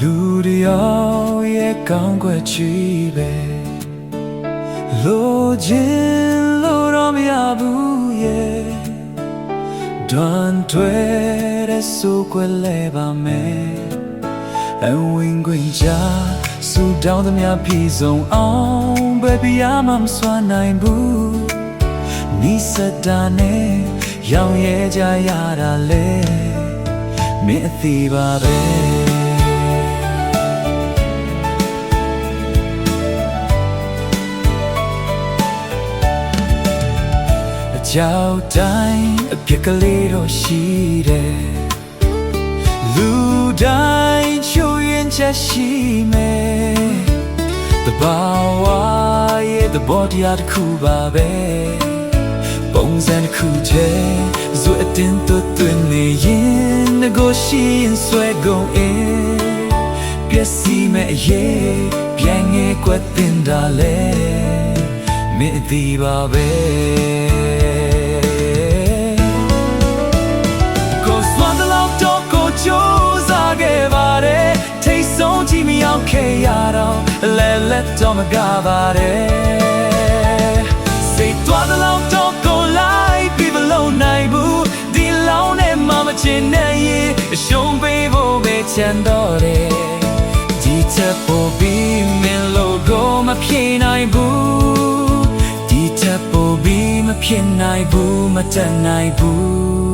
လူတယောက်ရဲ့ကောင်းကွယ်ချီပဲလိုချင်လို့တော့မရဘူးရဲ့ဒွန်တွဲတဲ့ဆိုကွယ်လဲပါမယ်အဝင်ခွင့်ချဆူတောင်းသမျှပြည်စုံအောင်ဘယ်ပြားမှမစွမ်းနိုင်ဘူးနိစတာနဲ့ရောင်ရဲကြရတာလေမင်းအသေးပါပဲအကြောက်တိုင်းအပြစ်ကလေးတော့ရှိတယ်လူတိုင်းချိုးရင်ချက်ရှိမယ်တဘာဝရဲ့သဘောတရားတစ်ခုပါပဲပုံစံတစ်ခုတည်းဇွတ်အတင်းသွင်းနေရင်ငကိုရှိရင်ဆွဲကုန်အင်းပျက်စီးမဲ့အရေးပြန်ငယ်ကွက်တင်တာလေမင်းအသေးပါပဲကြိုးစားခဲ့ပါတယ်ထိတ်ဆုံးကြည့်မရောက်ခဲ့ရတော့လဲလက်တော့မကပါတယ်စိတ်သွားတဲ့လောက်တော့ကိုလိုက်ပြီးမလုံးနိုင်ဘူးဒီလောင်းနဲ့မှမချင်နဲ့ရင်အရှုံးပေးဖို့ပဲချန်တော့တယ်ဒီချက်ပေါ်ပြီးမင်းလို့ကိုမဖြစ်နိုင်ဘူးဒီချက်ပေါ်ပြီးမဖြစ်နိုင်ဘူးမတတ်နိုင်ဘူး